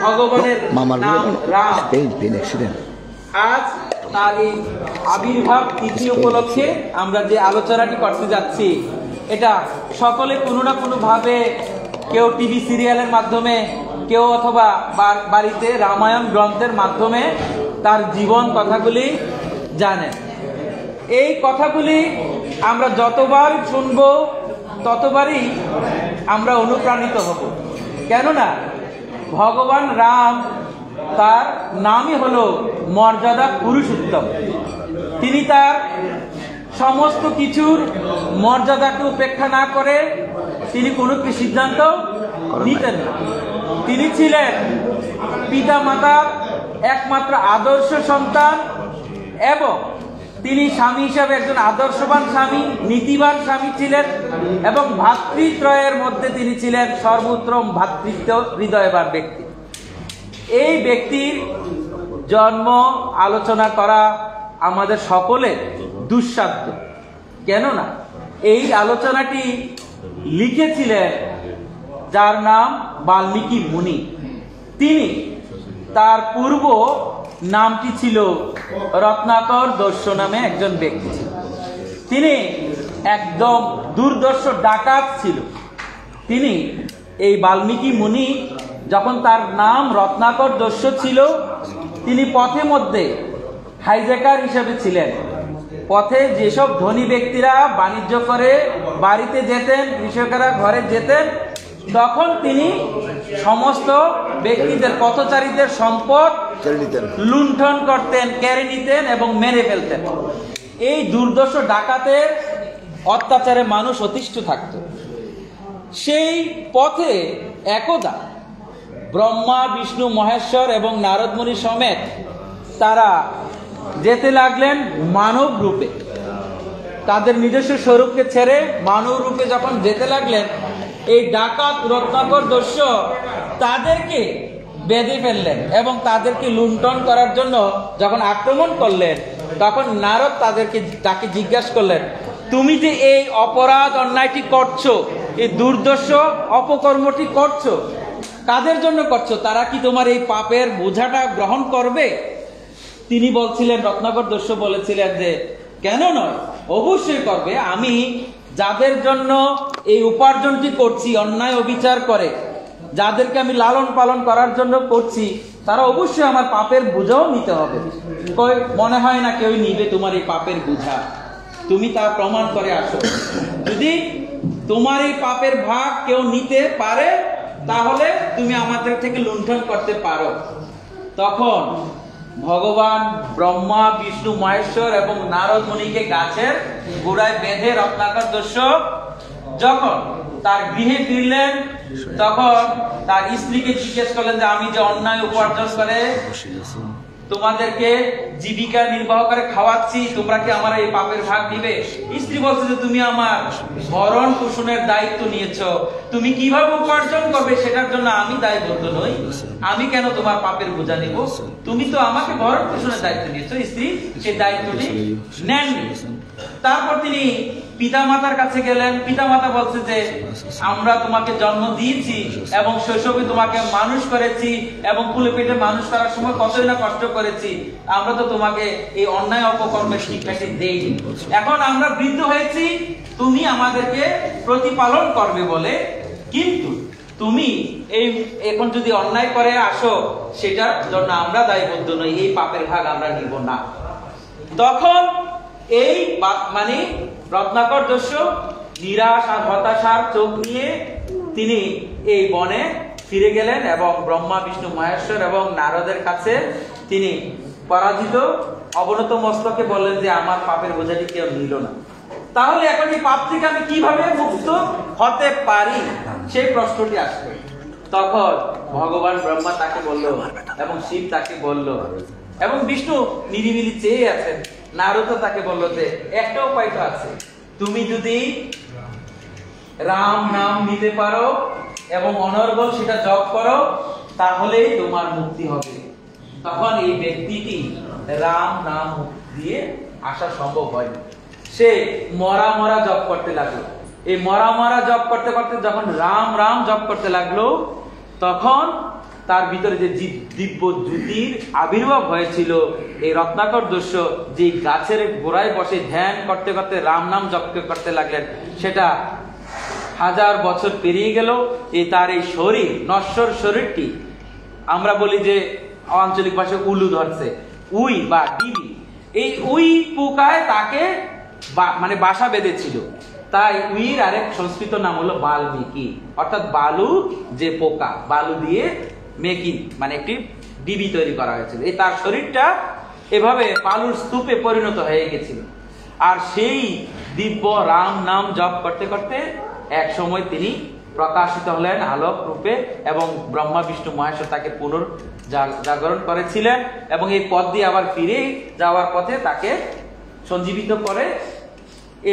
ভগবানের নাম রাম। আজ তার এই আবির্ভাব তিথি উপলক্ষে আমরা যে আলোচনাটি করতে যাচ্ছি, এটা সকলে কোনো না কোনো ভাবে, কেউ টিভি সিরিয়ালের মাধ্যমে, কেউ অথবা বাড়িতে রামায়ণ গ্রন্থের মাধ্যমে তার জীবন কথাগুলি জানেন। এই কথাগুলি আমরা যতবার শুনব ততবারই আমরা অনুপ্রাণিত হব। কেননা ভগবান রাম, তার নামই হলো মর্যাদা পুরুষোত্তম। তিনি তার সমস্ত কিছুর মর্যাদাকে উপেক্ষা না করে তিনি কোনো সিদ্ধান্ত নিতেন না। তিনি ছিলেন পিতা মাতার একমাত্র আদর্শ সন্তান এবং তিনি স্বামী হিসাবে একজন আদর্শবান স্বামী, নীতিবান স্বামী ছিলেন এবং ভাতৃত্রয়ের মধ্যে তিনি ছিলেন সর্বোত্তম ভ্রাতৃত্ব হৃদয়বান ব্যক্তি। এই ব্যক্তির জন্ম আলোচনা করা আমাদের সকলের দুঃসাধ্য। কেননা এই আলোচনাটি লিখেছিলেন যার নাম বাল্মীকি মুনি। তিনি, তার পূর্ব নামটি ছিল রত্নাকর দস্যু নামে একজন ব্যক্তি ছিল। তিনি একদম দুর্দর্শ ডাকাত ছিল। তিনি, এই বাল্মীকি মুনি, যখন তার নাম রত্নাকর দস্যু ছিল, তিনি পথে মধ্যে হাইজ্যাকার হিসেবে ছিলেন। পথে যেসব ধনী ব্যক্তিরা বাণিজ্য করে বাড়িতে যেতেন, কৃষকেরা ঘরে যেতেন, তখন তিনি সমস্ত ব্যক্তিদের, পথচারীদের সম্পদ লুণ্ঠন করতেন, কেড়ে নিতেন এবং মেরে ফেলতেন। এই দুর্দর্শ ডাকাতের অত্যাচারে মানুষ অতিষ্ঠ থাকত। সেই পথে একদা ব্রহ্মা, বিষ্ণু, মহেশ্বর এবং নারদ মুনি সমেত তারা যেতে লাগলেন মানব রূপে। তাদের নিজস্ব স্বরূপকে ছেড়ে মানব রূপে যখন যেতে লাগলেন, এই ডাকাত রত্নাকর দস্যু তাদেরকে বেঁধে ফেললেন এবং তাদেরকে লুণ্ঠন করার জন্য যখন আক্রমণ করলেন, তখন নারদ তাকে জিজ্ঞাসা করলেন, তুমি যে এই অপরাধ অন্যায়টি করছো, এই দুর্দর্শ অপকর্মটি করছো, কাদের জন্য করছো? তারা কি তোমার এই পাপের বোঝাটা গ্রহণ করবে? তিনি বলছিলেন, রত্নাকর দস্যু বলেছিলেন যে কেন নয়, অবশ্যই করবে। আমি যাদের জন্য এই উপার্জনটি করছি অন্যায় অবিচার করে, যাদেরকে আমি লালন পালন করার জন্য করছি, তারা অবশ্যই আমার পাপের বোঝাও নিতে হবে। মনে হয় না কেউ নিবে তোমার এই পাপের বোঝা, তুমি তা প্রমাণ করে আসো। যদি তোমার এই পাপের ভাগ কেউ নিতে পারে, তাহলে তুমি আমাদের থেকে লুণ্ঠন করতে পারো। তখন ভগবান ব্রহ্মা, বিষ্ণু, মহেশ্বর এবং নারদ মুনিকে গাছের গোড়ায় বেঁধে রত্নাকর দস্যু যখন তার গৃহে ফিরলেন, তখন তার স্ত্রীকে জিজ্ঞেস করলেন যে আমি যে অন্যায় উপার্জন করে তোমাদেরকে জীবিকা নির্বাহ করে খাওয়াচ্ছি, তোমরা কি আমার এই পাপের ভাগ দিবে? স্ত্রী বলছে যে তুমি আমার ভরণ পোষণের দায়িত্ব নিয়েছো, তুমি কিভাবে উপার্জন করবে সেটার জন্য আমি দায়বদ্ধ নই, আমি কেন তোমার পাপের বোঝা নেব? তুমি তো আমাকে ভরণ পোষণের দায়িত্ব নিয়েছো। স্ত্রী সেই দায়িত্বটি নেননি। তারপর তিনি পিতামাতার কাছে গেলেন। পিতামাতা বলছে যে আমরা তোমাকে জন্ম দিয়েছি এবং শৈশবে তোমাকে মানুষ করেছি এবং কুলে পেটে মানুষ করার সময় কতই না কষ্ট করেছি, আমরা তো তোমাকে এই অন্যায় অপকর্মের শিক্ষাটি দেইনি। এখন আমরা বৃদ্ধ হয়েছি, তুমি আমাদেরকে প্রতিপালন করবে বলে, কিন্তু তুমি এই এখন যদি অন্যায় করে আসো, সেটার জন্য আমরা দায়বদ্ধ নই, এই পাপের ভাগ আমরা নিব না। তখন এই মানে রত্নাকর দস্যু নিরাশ আর হতাশার চোখ নিয়ে তিনি এই বনে ফিরে গেলেন এবং ব্রহ্মা, বিষ্ণু, মহেশ্বর এবং নারদের কাছে তিনি পরাজিত অবনত মস্তকে বললেন যে আমার পাপের বোঝাটি কেউ নিল না। তাহলে এখন এই পাপ থেকে আমি কিভাবে মুক্ত হতে পারি, সেই প্রশ্নটি আসবে। তখন ভগবান ব্রহ্মা তাকে বলল এবং শিব তাকে বলল এবং বিষ্ণু নিরিবিলি চেয়ে আছেন। নারদ তাকে বলল যে একটা উপায় তো আছে, তুমি যদি রাম নাম নিতে পারো এবং অনর্গল সেটা জপ করো, তাহলেই তোমার মুক্তি হবে। তখন এই ব্যক্তিটি রাম নাম দিয়ে আসা সম্ভব হয়নি। সে মরা মরা জপ করতে লাগলো। এই মরা মরা জপ করতে করতে যখন রাম রাম জপ করতে লাগলো, তখন তার ভিতরে যে দিব্য জ্যোতির আবির্ভাব হয়েছিল, এই রত্নাকর দস্যু যে গাছের গোড়ায় বসে ধ্যান করতে করতে রাম নাম জপ করতে লাগলেন, সেটা 1000 বছর পেরিয়ে গেল। তার এই শরীর, নশ্বর শরীরটি, আমরা বলি যে আঞ্চলিক ভাষায় উলু ধরছে, উই বা ডিবি, এই উই পোকায় তাকে মানে বাসা বেঁধেছিল। তাই উইর আরেক সংস্কৃত নাম হলো বাল্মীকি, অর্থাৎ বালু যে পোকা, বালু দিয়ে মেকি মানে একটি ডিবি তৈরি করা হয়েছিল। এই তার শরীরটা এভাবে বালুর স্তূপে পরিণত হয়ে গেছিল। আর সেই দিব্য রাম নাম জপ করতে করতে এক সময় তিনি প্রকাশিত হলেন আলোক রূপে, এবং ব্রহ্মা বিষ্ণু মহেশ্বর তাকে জাগরণ করেছিলেন, এবং এই পথ দিয়ে আবার ফিরে যাওয়ার পথে তাকে সঞ্জীবিত করে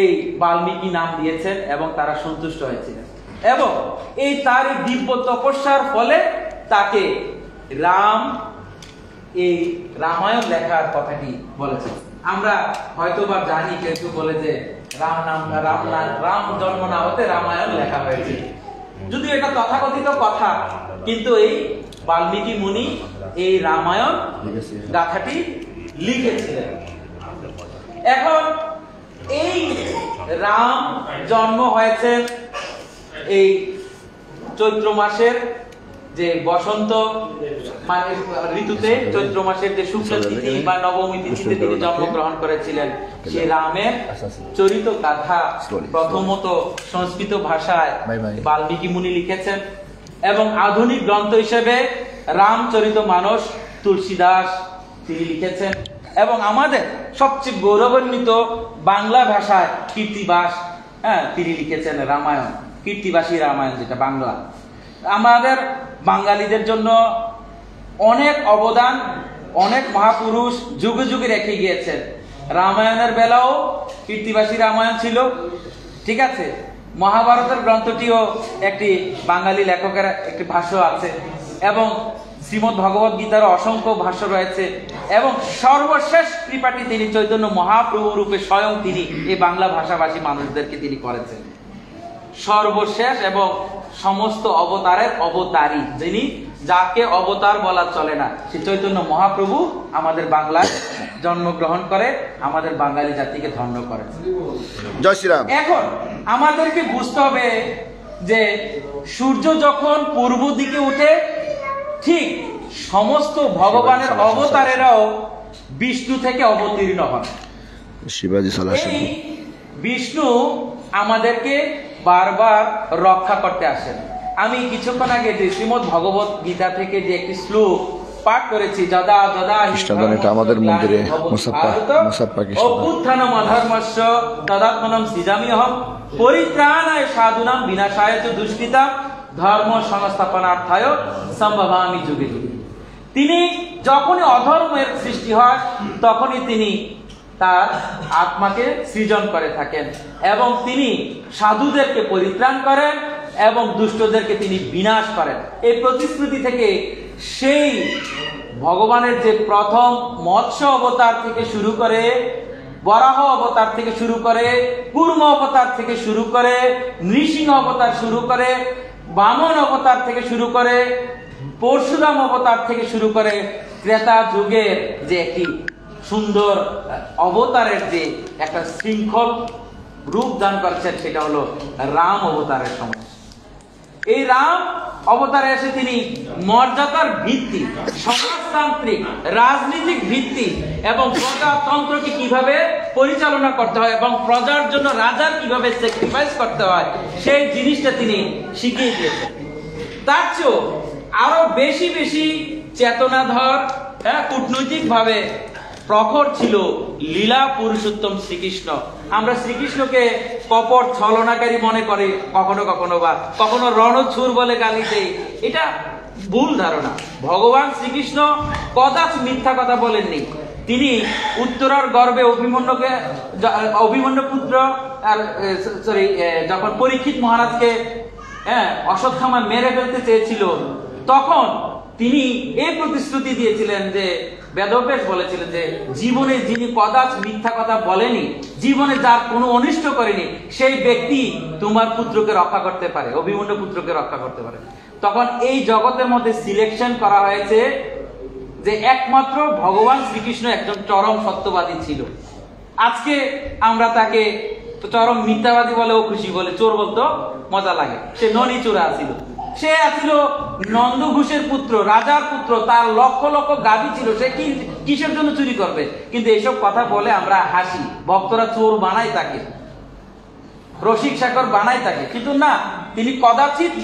এই বাল্মীকি নাম দিয়েছেন, এবং তারা সন্তুষ্ট হয়েছিলেন। এবং এই তার এই দিব্য তপস্যার ফলে তাকে এই রামায়ণ লেখার কথাটি বলেছেন। আমরা হয়তোবা জানি, কেউ বলে যে রাম জন্ম না হতে রামায়ণ লেখা হয়েছে, যদিও এটা তথাকথিত কথা, কিন্তু এই বাল্মীকি মুনি এই রামায়ণ গাথাটি লিখেছিলেন। এখন এই রাম জন্ম হয়েছে এই চৈত্র মাসের যে বসন্ত ঋতুতে, চৈত্র মাসের যে শুক্ল তিথি বা নবমী তিথিতে তিনি জন্মগ্রহণ করেছিলেন। সে রামের চরিত গাথা প্রথমত সংস্কৃত ভাষায় বাল্মীকি মুনি লিখেছেন, এবং আধুনিক গ্রন্থ হিসেবে রামচরিত মানস তুলসীদাস তিনি লিখেছেন, এবং আমাদের সবচেয়ে গৌরবান্বিত বাংলা ভাষায় কীর্তিবাস তিনি লিখেছেন রামায়ণ, কীর্তিবাসী রামায়ণ, যেটা বাংলা। আমাদের বাঙালিদের জন্য অনেক অবদান অনেক মহাপুরুষ যুগে যুগে রেখে গিয়েছেন। রামায়ণের বেলাও কীর্তিবাসী রামায়ণ ছিল, ঠিক আছে। মহাভারতের গ্রন্থটিও একটি বাঙালি লেখকের একটি ভাষ্য আছে, এবং শ্রীমদ্ ভগবত গীতার অসংখ্য ভাষ্য রয়েছে, এবং সর্বশেষ কৃপাটি তিনি চৈতন্য মহাপ্রভু রূপে স্বয়ং তিনি এই বাংলা ভাষাভাষী মানুষদেরকে তিনি করেছেন। সর্বশেষ এবং সমস্ত অবতারের অবতারী, যিনি, যাকে অবতার বলা চলে না, সে চৈতন্য মহাপ্রভু আমাদের বাংলায় জন্মগ্রহণ করে আমাদের বাঙালি জাতিকে ধন্য করে। জয় শ্রীরাম। এখন আমাদেরকে বুঝতে হবে যে সূর্য যখন পূর্ব দিকে উঠে, ঠিক সমস্ত ভগবানের অবতারেরাও বিষ্ণু থেকে অবতীর্ণ হন। এই বিষ্ণু আমাদেরকে বারবার রক্ষা করতে আসেন। আমি কিছুক্ষণ আগে যে শ্রীমদ্ ভগবত গীতা থেকে যে একটি শ্লোক পাঠ করেছি, যদা যদা আমাদের মন্দিরে অভ্যুত্থানম অধর্মস্য তদাত্মনম সৃজাম্যহম পরিত্রাণায় সাধুনাম বিনাশায় চ দুষ্কৃতাম ধর্ম সংস্থাপনার্থায় সম্ভবামি যুগে যুগে। তিনি যখনই অধর্মের সৃষ্টি হয় তখনই তিনি তার আত্মাকে সৃজন করে থাকেন, এবং তিনি সাধুদেরকে পরিত্রাণ করেন এবং দুষ্টদেরকে তিনি বিনাশ করেন। এই প্রতিশ্রুতি থেকে সেই ভগবানের যে প্রথম মৎস্য অবতার থেকে শুরু করে, বরাহ অবতার থেকে শুরু করে, কুর্ম অবতার থেকে শুরু করে, নৃসিংহ অবতার শুরু করে, বামন অবতার থেকে শুরু করে, পরশুরাম অবতার থেকে শুরু করে, ত্রেতা যুগের যে একটি সুন্দর অবতারের যে একটা শৃঙ্খল রূপ দান করেছেন, সেটা হলো রাম অবতারের সময়। এই রাম অবতারে এসে তিনি মর্যাদার ভিত্তি, সমাজতান্ত্রিক রাজনৈতিক ভিত্তি এবং প্রজাতন্ত্রকে কিভাবে পরিচালনা করতে হয় এবং প্রজার জন্য রাজার কিভাবে স্যাক্রিফাইস করতে হয় সেই জিনিসটা তিনি শিখিয়ে দিয়েছেন। তার চেয়েও আরো বেশি বেশি চেতনাধর, কূটনৈতিক ভাবে প্রখর ছিল লীলা পুরুষোত্তম শ্রীকৃষ্ণ। আমরা শ্রীকৃষ্ণকে কপট ছলনাকারী মনে করি কখনো কখনো, বা কখনো রণছুর বলে গালি দেই, এটা ভুল ধারণা। ভগবান শ্রীকৃষ্ণ কদাচ মিথ্যা কথা বলেননি। তিনি উত্তরার গর্ভে অভিমন্যু পুত্র যখন পরীক্ষিত মহারাজকে অশ্বত্থামা মেরে ফেলতে চেয়েছিল, তখন তিনি এই প্রতিশ্রুতি দিয়েছিলেন যে, বেদব্যাস বলেছিলেন যে, জীবনে যিনি কদাচ মিথ্যা কথা বলেনি, জীবনে যার কোনো অনিষ্ট করেনি, সেই ব্যক্তি তোমার পুত্রকে রক্ষা করতে পারে, অভিমন্যু পুত্রকে রক্ষা করতে পারে। তখন এই জগতের মধ্যে সিলেকশন করা হয়েছে যে একমাত্র ভগবান শ্রীকৃষ্ণ একজন চরম সত্যবাদী ছিল। আজকে আমরা তাকে চরম মিথ্যাবাদী বলেও খুশি, বলে চোর বলতো মজা লাগে। সে ননি চোরা ছিল, সে আছিল নন্দ ঘোষের পুত্র, রাজার পুত্র, তার লক্ষ লক্ষ গাভী ছিল, সে কিসের জন্য চুরি করবে? কিন্তু এইসব কথা বলে আমরা হাসি, ভক্তরা চোর বানায় তাকে, রসিক শেখর বানায় তাকে। কিন্তু না, তিনি কদাচিৎ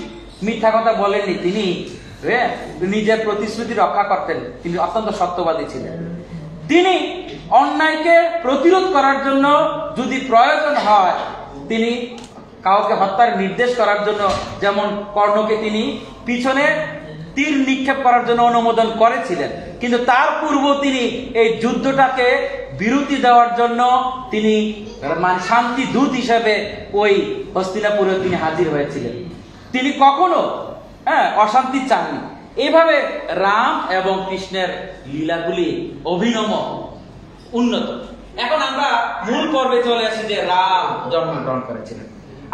মিথ্যা কথা বলেননি, তিনি নিজের প্রতিশ্রুতি রক্ষা করতেন, তিনি অত্যন্ত সত্যবাদী ছিলেন। তিনি অন্যায়কে প্রতিরোধ করার জন্য যদি প্রয়োজন হয়, তিনি কাউকে হত্যার নির্দেশ করার জন্য, যেমন কর্ণকে তিনি পিছনে তীর নিক্ষেপ করার জন্য অনুমোদন করেছিলেন, কিন্তু তার পূর্ব তিনি এই যুদ্ধটাকে বিরতি দেওয়ার জন্য তিনি মানে শান্তি দূত হিসেবে ওই হস্তিনাপুরে তিনি হাজির হয়েছিলেন। তিনি কখনো অশান্তি চাননি। এইভাবে রাম এবং কৃষ্ণের লীলাগুলি অভিনব, উন্নত। এখন আমরা মূল পর্বে চলে আসি যে রাম জন্মগ্রহণ করেছিলেন।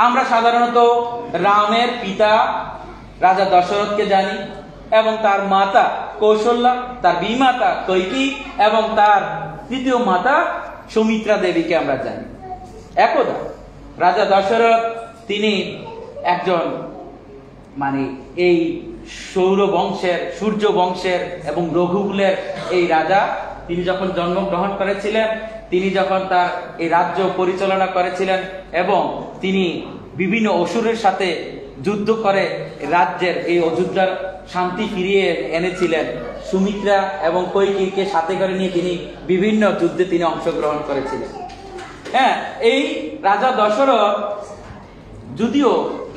আমরা সাধারণত রামের পিতা রাজা দশরথকে জানি, এবং তার মাতা কৌশল্যা, তার বিমাতা কৈকেয়ী এবং তার তৃতীয় মাতা সুমিত্রা দেবীকে আমরা জানি। একদা রাজা দশরথ তিনি একজন মানে এই সৌর বংশের, সূর্য বংশের এবং রঘুকুলের এই রাজা। তিনি যখন জন্মগ্রহণ করেছিলেন, তিনি যখন তার এই রাজ্য পরিচালনা করেছিলেন এবং তিনি বিভিন্ন অসুরের সাথে যুদ্ধ করে রাজ্যের এই অযোধ্যার শান্তি ফিরিয়ে এনেছিলেন। সুমিত্রা এবং কৈকেয়ীকে সাথে করে নিয়ে তিনি বিভিন্ন যুদ্ধে তিনি অংশগ্রহণ করেছিলেন। এই রাজা দশরথ যদিও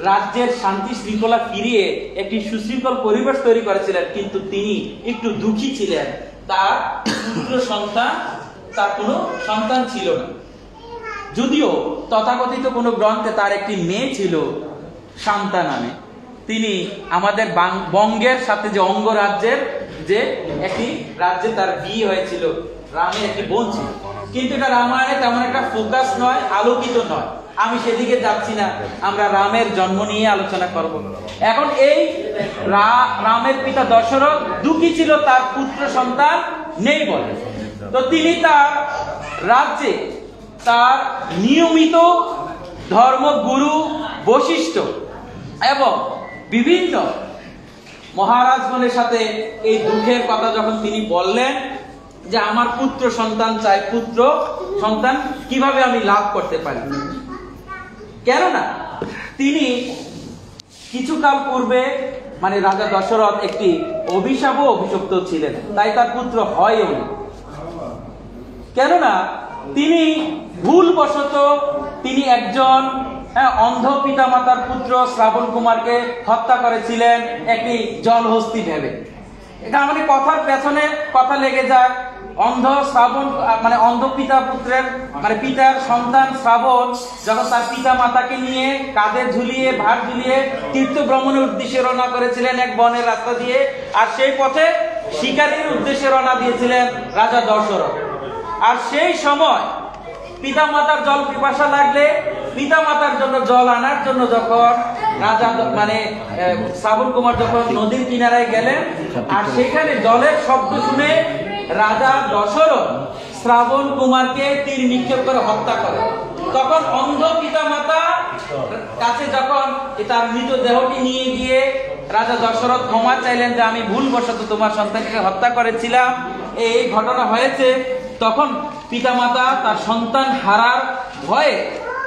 রাজ্যের শান্তি শৃঙ্খলা ফিরিয়ে একটি সুশৃঙ্খল পরিবেশ তৈরি করেছিলেন, কিন্তু তিনি একটু দুঃখী ছিলেন। তার পুত্র সন্তান, তার কোনো সন্তান ছিল না। যদিও তথাকথিত কোনো গ্রন্থে তার একটি মেয়ে ছিল শান্তা নামে। তিনি আমাদের বঙ্গের সাথে যে অঙ্গরাজ্যের যে একটি রাজ্যে তার বিয়ে হয়েছিল, রামের একটি বোন ছিল। কিন্তু এটা রামায়ণে তেমন একটা ফোকাস নয়, আলোকিত নয়। আমি সেদিকে যাচ্ছি না, আমরা রামের জন্ম নিয়ে আলোচনা করব। এখন এই রামের পিতা দশরথ দুঃখী ছিল তার পুত্র সন্তান নেই বলে। তো তিনি তার রাজ্যে তার নিয়মিত ধর্মগুরু বশিষ্ঠ এবং বিভিন্ন মহারাজগণের সাথে এই দুঃখের কথা যখন তিনি বললেন যে আমার পুত্র সন্তান চাই, পুত্র সন্তান কিভাবে আমি লাভ করতে পারি, কেননা তিনি কিছুকাল পূর্বে মানে রাজা দশরথ একটি অভিশাপও অভিযুক্ত ছিলেন, তাই তার পুত্র হয়নি। কেননা তিনি ভুলবশত তিনি একজন অন্ধ পিতা মাতার পুত্র শ্রাবণ কুমারকে হত্যা করেছিলেন একটি জলহস্তি ভেবে। এটা আমাদের কথার পেছনে কথা লেগে যায়। অন্ধ শ্রাবণ মানে অন্ধ পিতা পুত্রের মানে পিতার সন্তান শ্রাবণ যখন তার পিতা মাতাকে নিয়ে কাঁধে ঝুলিয়ে ভার ঝুলিয়ে তীর্থ ভ্রমণের উদ্দেশ্যে রওনা করেছিলেন এক বনের রাস্তা দিয়ে, আর সেই পথে শিকারীর উদ্দেশ্যে রওনা দিয়েছিলেন রাজা দশরথ। আর সেই সময় পিতা মাতার জল পিপাসা লাগলে পিতা মাতার জন্য জল আনার জন্য যখন রাজা মানে শ্রাবণ কুমার যখন নদীর কিনারায় গেলেন, আর সেখানে জলের শব্দ শুনে রাজা দশরথ শ্রাবণ কুমারকে তীর নিক্ষেপ করে হত্যা করে। তখন অন্ধ পিতা মাতা কাছে যখন তার মৃতদেহটি নিয়ে গিয়ে রাজা দশরথ ক্ষমা চাইলেন যে আমি ভুলবশত তোমার সন্তানকে হত্যা করেছিলাম, এই ঘটনা হয়েছে, তখন পিতামাতা তার সন্তান হারার ভয়ে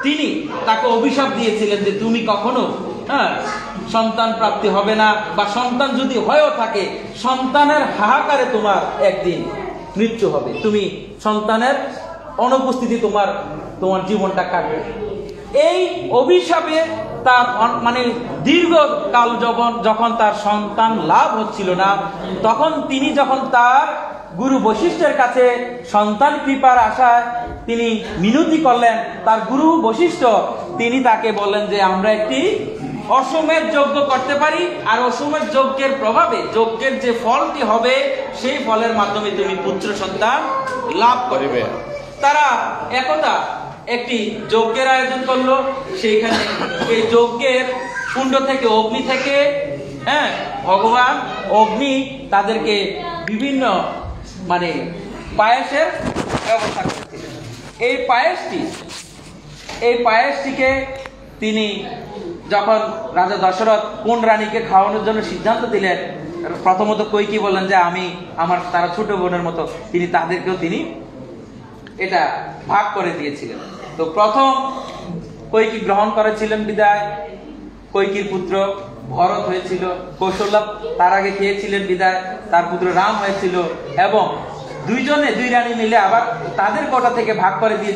তিনি তাকে অভিশাপ দিয়েছিলেন যে তুমি কখনো সন্তান প্রাপ্তি হবে না, বা সন্তান যদি হয়েও থাকে সন্তানের হাহাকারে তোমার একদিন মৃত্যু হবে, তুমি সন্তানের অনুপস্থিতি তোমার জীবনটা কাটবে। এই অভিশাপে তার মানে দীর্ঘকাল যখন তার সন্তান লাভ হচ্ছিল না, তখন তিনি যখন তার গুরু বশিষ্ঠের কাছে সন্তান কৃপার আশায় তিনি মিনতি করলেন, তার গুরু বশিষ্ঠ তিনি তাকে বললেন যে আমরা একটি অশ্বমেধ যজ্ঞ করতে পারি, আর অশ্বমেধ যজ্ঞের প্রভাবে যজ্ঞের যে ফলটি হবে সেই ফলের মাধ্যমে তুমি পুত্র সন্তান লাভ করবে। তারা একদা একটি যজ্ঞের আয়োজন করলো। সেইখানে এই যজ্ঞের কুণ্ড থেকে অগ্নি থেকে হ্যাঁ, ভগবান অগ্নি তাদেরকে বিভিন্ন পায়েসের ব্যবস্থা করেছিলেন। এই পায়েসটিকে তিনি যখন রাজা দশরথ কোন রানীকে খাওয়ানোর জন্য সিদ্ধান্ত দিলেন, প্রথমত কৈকেয়ী বললেন যে তারা ছোট বোনের মতো, তাদেরকেও তিনি এটা ভাগ করে দিয়েছিলেন। তো প্রথম কৈকেয়ী গ্রহণ করেছিলেন বিদায় কৈকেয়ীর পুত্র ভরত হয়েছিল, কৌশল্যা তার আগে খেয়েছিলেন বিদায় তার পুত্র রাম হয়েছিল, এবং দুই রানী মিলে আবার তাদের কোটা থেকে ভাগ করে দিয়ে